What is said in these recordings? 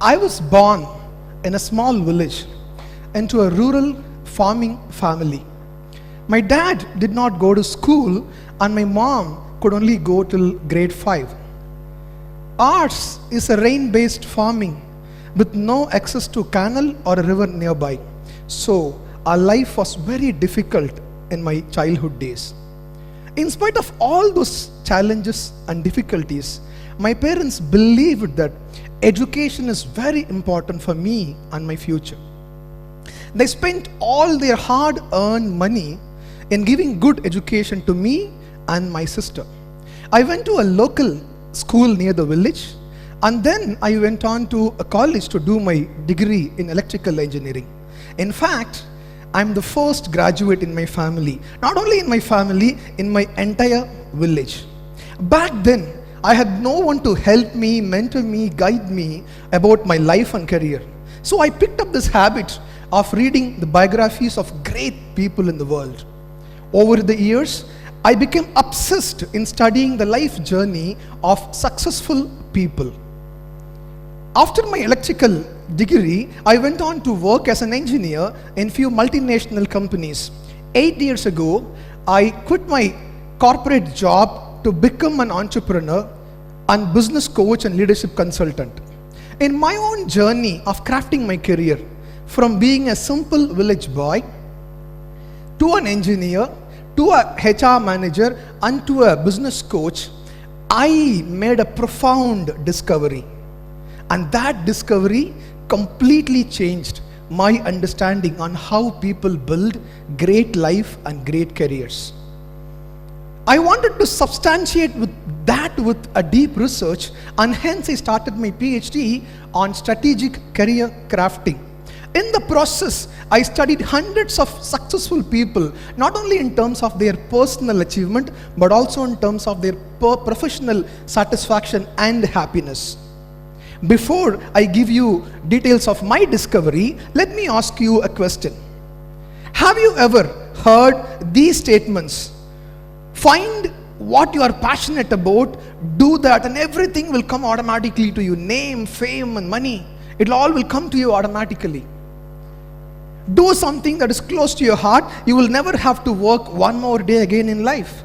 I was born in a small village into a rural farming family. My dad did not go to school and my mom could only go till grade 5. Ours is a rain-based farming with no access to canal or a river nearby. So our life was very difficult in my childhood days. In spite of all those challenges and difficulties, my parents believed that education is very important for me and my future. They spent all their hard-earned money in giving good education to me and my sister. I went to a local school near the village, and then I went on to a college to do my degree in electrical engineering. In fact, I'm the first graduate in my family. Not only in my family, in my entire village. Back then, I had no one to help me, mentor me, guide me about my life and career. So I picked up this habit of reading the biographies of great people in the world. Over the years, I became obsessed in studying the life journey of successful people. After my electrical degree, I went on to work as an engineer in few multinational companies. 8 years ago, I quit my corporate job to become an entrepreneur and business coach and leadership consultant. In my own journey of crafting my career, from being a simple village boy to an engineer, to a HR manager, and to a business coach, I made a profound discovery. And that discovery completely changed my understanding on how people build great life and great careers. I wanted to substantiate with a deep research, and hence I started my PhD on strategic career crafting. In the process, I studied hundreds of successful people, not only in terms of their personal achievement, but also in terms of their professional satisfaction and happiness. Before I give you details of my discovery, let me ask you a question. Have you ever heard these statements? Find what you are passionate about, do that, and everything will come automatically to you. Name, fame, and money. It all will come to you automatically. Do something that is close to your heart. You will never have to work one more day again in life.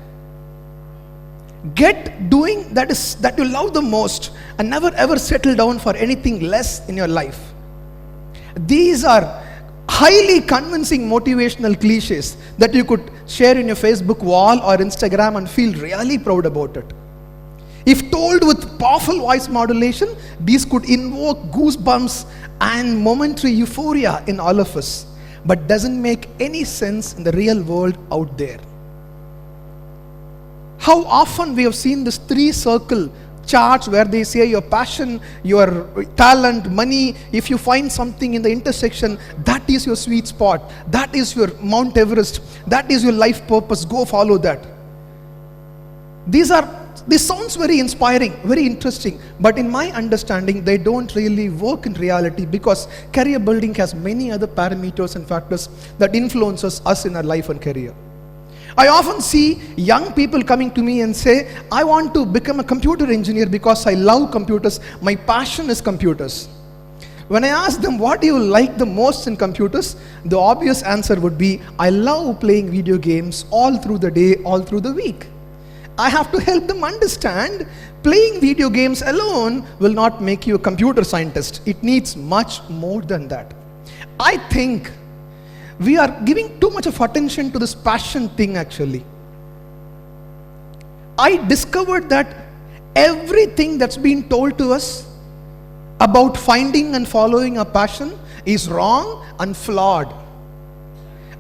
Get doing that you love the most, and never ever settle down for anything less in your life. These are highly convincing motivational cliches that you could share in your Facebook wall or Instagram and feel really proud about it. If told with powerful voice modulation, these could invoke goosebumps and momentary euphoria in all of us, but doesn't make any sense in the real world out there. How often we have seen this 3-circle charts where they say your passion, your talent, money. If you find something in the intersection, that is your sweet spot, that is your Mount Everest, that is your life purpose, go follow that. This sounds very inspiring, very interesting, but in my understanding, they don't really work in reality, because career building has many other parameters and factors that influences us in our life and career. I often see young people coming to me and say, I want to become a computer engineer because I love computers, my passion is computers. When I ask them what do you like the most in computers, the obvious answer would be, I love playing video games all through the day, all through the week. I have to help them understand playing video games alone will not make you a computer scientist. It needs much more than that. I think we are giving too much of attention to this passion thing actually. I discovered that everything that's been told to us about finding and following a passion is wrong and flawed.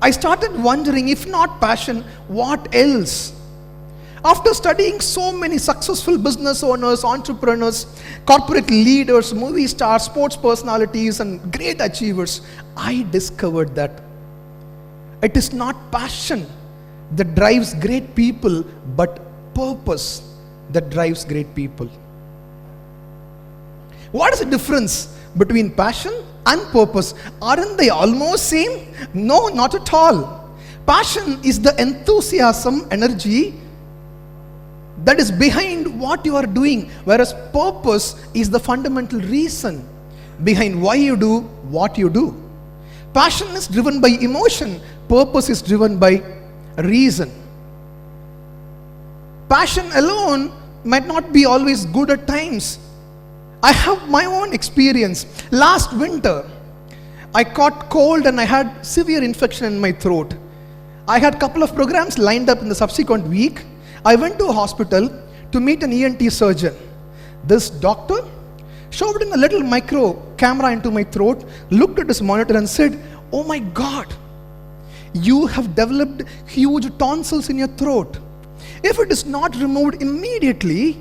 I started wondering, if not passion, what else? After studying so many successful business owners, entrepreneurs, corporate leaders, movie stars, sports personalities, and great achievers, I discovered that it is not passion that drives great people, but purpose that drives great people. What is the difference between passion and purpose? Aren't they almost same? No, not at all. Passion is the enthusiasm, energy that is behind what you are doing, whereas purpose is the fundamental reason behind why you do what you do. Passion is driven by emotion. Purpose is driven by reason. Passion alone might not be always good at times. I have my own experience. Last winter, I caught cold and I had severe infection in my throat. I had a couple of programs lined up in the subsequent week. I went to a hospital to meet an ENT surgeon. This doctor shoved in a little micro camera into my throat, looked at his monitor and said, "Oh my God, you have developed huge tonsils in your throat. If it is not removed immediately,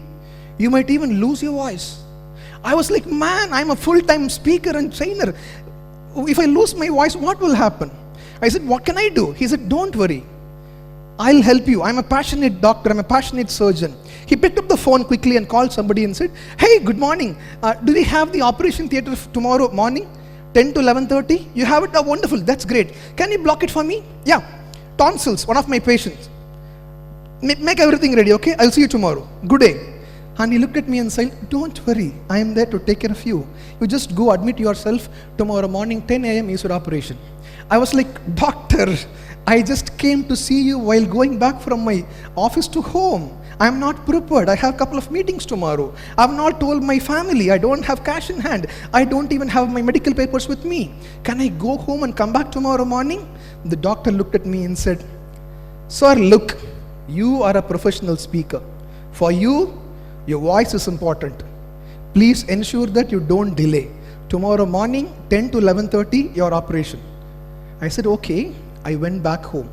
you might even lose your voice." I was like, man, I'm a full-time speaker and trainer. If I lose my voice, what will happen? I said, what can I do? He said, don't worry. I'll help you. I'm a passionate doctor. I'm a passionate surgeon. He picked up the phone quickly and called somebody and said, hey, good morning. Do we have the operation theater tomorrow morning, 10 to 11:30? You have it? Oh, wonderful. That's great. Can you block it for me? Yeah. Tonsils, one of my patients. Make everything ready, okay? I'll see you tomorrow. Good day. And he looked at me and said, don't worry. I am there to take care of you. You just go admit yourself. Tomorrow morning, 10 a.m. is your operation. I was like, doctor, I just came to see you while going back from my office to home. I'm not prepared. I have a couple of meetings tomorrow. I've not told my family. I don't have cash in hand. I don't even have my medical papers with me. Can I go home and come back tomorrow morning? The doctor looked at me and said, sir, look, you are a professional speaker. For you, your voice is important. Please ensure that you don't delay. Tomorrow morning, 10 to 11:30, your operation. I said, okay. I went back home.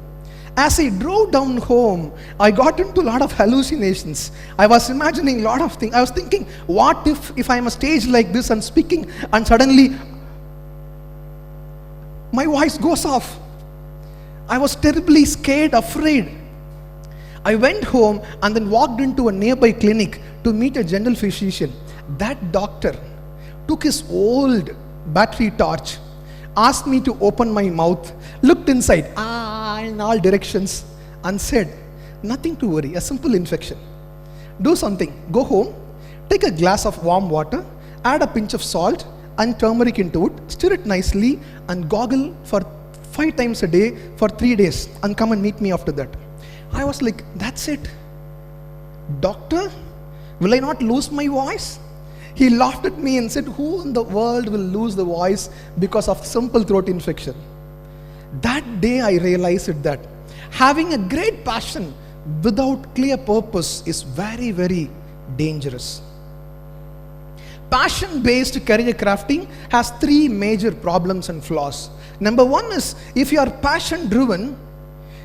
As I drove down home, I got into a lot of hallucinations. I was imagining a lot of things. I was thinking, what if I'm a stage like this and speaking and suddenly my voice goes off? I was terribly scared, afraid. I went home and then walked into a nearby clinic to meet a general physician. That doctor took his old battery torch, asked me to open my mouth, looked inside in all directions and said, nothing to worry, a simple infection. Do something, go home, take a glass of warm water, add a pinch of salt and turmeric into it, stir it nicely and gargle for 5 times a day for 3 days and come and meet me after that. I was like, that's it. Doctor, will I not lose my voice? He laughed at me and said, who in the world will lose the voice because of simple throat infection? That day I realized that having a great passion without clear purpose is very, very dangerous. Passion-based career crafting has 3 major problems and flaws. Number 1 is, if you are passion-driven,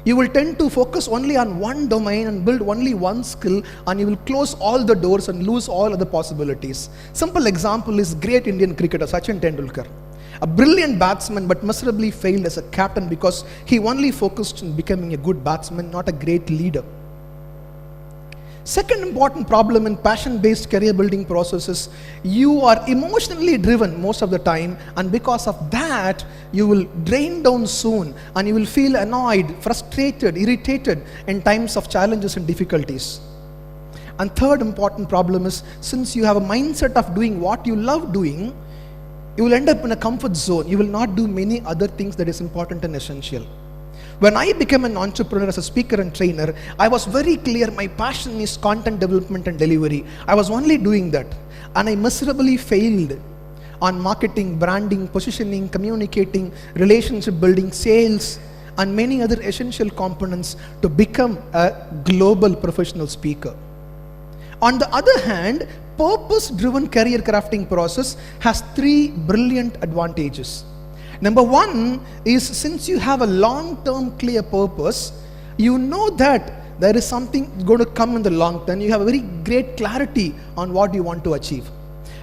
you will tend to focus only on one domain and build only one skill, and you will close all the doors and lose all other possibilities. Simple example is great Indian cricketer Sachin Tendulkar. A brilliant batsman but miserably failed as a captain because he only focused on becoming a good batsman, not a great leader. Second important problem in passion-based career building process is you are emotionally driven most of the time, and because of that you will drain down soon and you will feel annoyed, frustrated, irritated in times of challenges and difficulties. And third important problem is, since you have a mindset of doing what you love doing, you will end up in a comfort zone. You will not do many other things that is important and essential. When I became an entrepreneur as a speaker and trainer, I was very clear my passion is content development and delivery. I was only doing that. And I miserably failed on marketing, branding, positioning, communicating, relationship building, sales, and many other essential components to become a global professional speaker. On the other hand, purpose-driven career crafting process has 3 brilliant advantages. Number 1 is, since you have a long-term clear purpose, you know that there is something going to come in the long term. You have a very great clarity on what you want to achieve.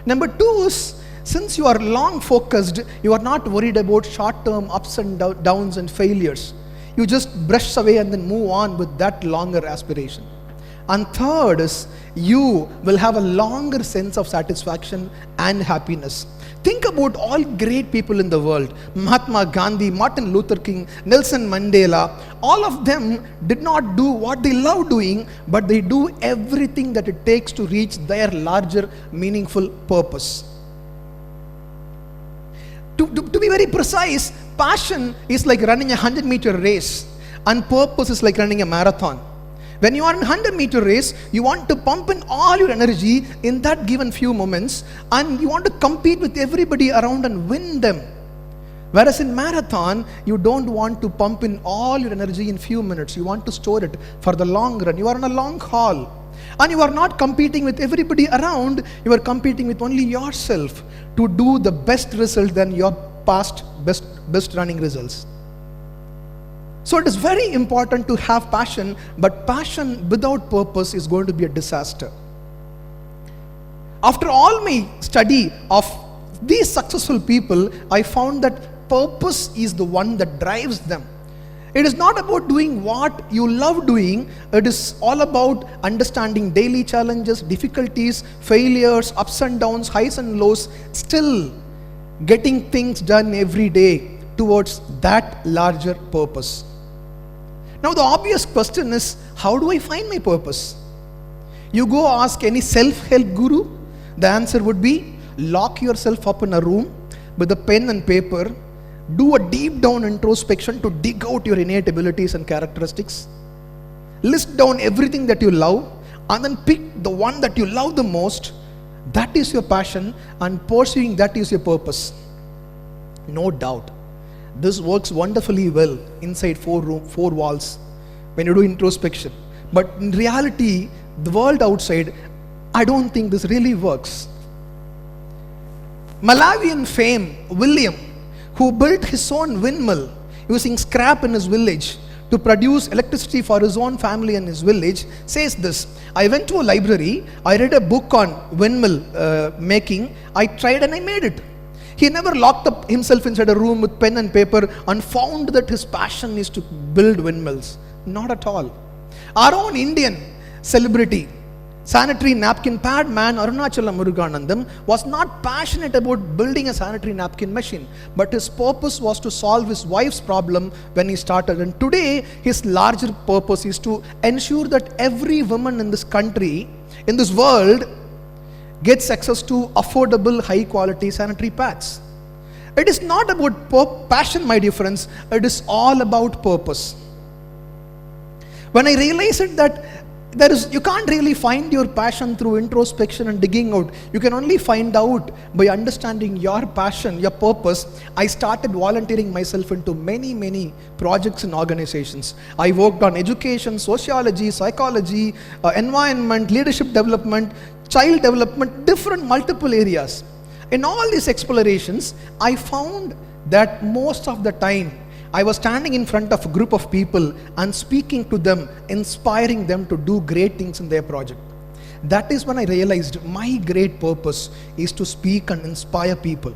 Number 2 is, since you are long focused, you are not worried about short-term ups and downs and failures. You just brush away and then move on with that longer aspiration. And third is, you will have a longer sense of satisfaction and happiness. Think about all great people in the world. Mahatma Gandhi, Martin Luther King, Nelson Mandela. All of them did not do what they love doing, but they do everything that it takes to reach their larger, meaningful purpose. To be very precise, passion is like running a 100-meter race, and purpose is like running a marathon. When you are in a 100-meter race, you want to pump in all your energy in that given few moments, and you want to compete with everybody around and win them. Whereas in marathon, you don't want to pump in all your energy in few minutes. You want to store it for the long run. You are on a long haul. And you are not competing with everybody around. You are competing with only yourself to do the best result than your past best running results. So it is very important to have passion, but passion without purpose is going to be a disaster. After all my study of these successful people, I found that purpose is the one that drives them. It is not about doing what you love doing. It is all about understanding daily challenges, difficulties, failures, ups and downs, highs and lows, still getting things done every day towards that larger purpose. Now the obvious question is, how do I find my purpose? You go ask any self-help guru, the answer would be, lock yourself up in a room with a pen and paper, do a deep down introspection to dig out your innate abilities and characteristics, list down everything that you love, and then pick the one that you love the most. That is your passion, and pursuing that is your purpose. No doubt. This works wonderfully well inside four walls when you do introspection. But in reality, the world outside, I don't think this really works. Malawian fame, William, who built his own windmill using scrap in his village to produce electricity for his own family and his village, says this: I went to a library, I read a book on windmill making, I tried and I made it. He never locked up himself inside a room with pen and paper and found that his passion is to build windmills. Not at all. Our own Indian celebrity, sanitary napkin pad man Arunachalam Muruganandam, was not passionate about building a sanitary napkin machine, but his purpose was to solve his wife's problem when he started. And today, his larger purpose is to ensure that every woman in this country, in this world, gets access to affordable, high-quality sanitary pads. It is not about passion, my dear friends. It is all about purpose. When I realized that you can't really find your passion through introspection and digging out. You can only find out by understanding your passion, your purpose. I started volunteering myself into many projects and organizations. I worked on education, sociology, psychology, environment, leadership development, child development, different multiple areas. In all these explorations, I found that most of the time, I was standing in front of a group of people and speaking to them, inspiring them to do great things in their project. That is when I realized my great purpose is to speak and inspire people.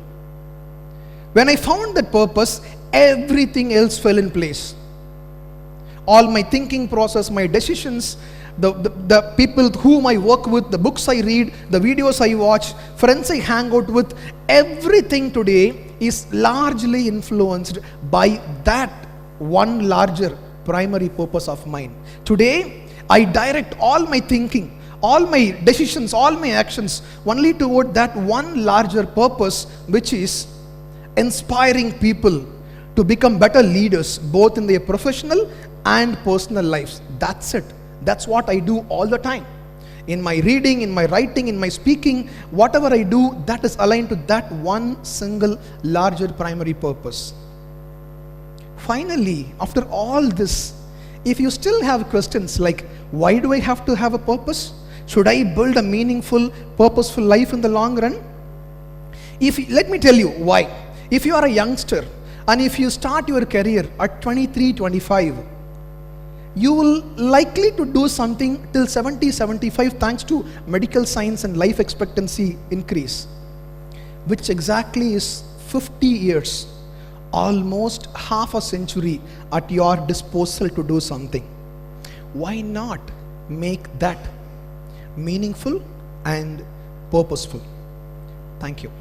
When I found that purpose, everything else fell in place. All my thinking process, my decisions, the people whom I work with, the books I read, the videos I watch, friends I hang out with, everything today is largely influenced by that one larger primary purpose of mine. Today, I direct all my thinking, all my decisions, all my actions only toward that one larger purpose, which is inspiring people to become better leaders, both in their professional and personal lives. That's it. That's what I do all the time. In my reading, in my writing, in my speaking, whatever I do, that is aligned to that one single larger primary purpose. Finally, after all this, if you still have questions like, why do I have to have a purpose? Should I build a meaningful, purposeful life in the long run? Let me tell you why. If you are a youngster and if you start your career at 23, 25, you will likely to do something till 70, 75 thanks to medical science and life expectancy increase, which exactly is 50 years, almost half a century at your disposal to do something. Why not make that meaningful and purposeful? Thank you.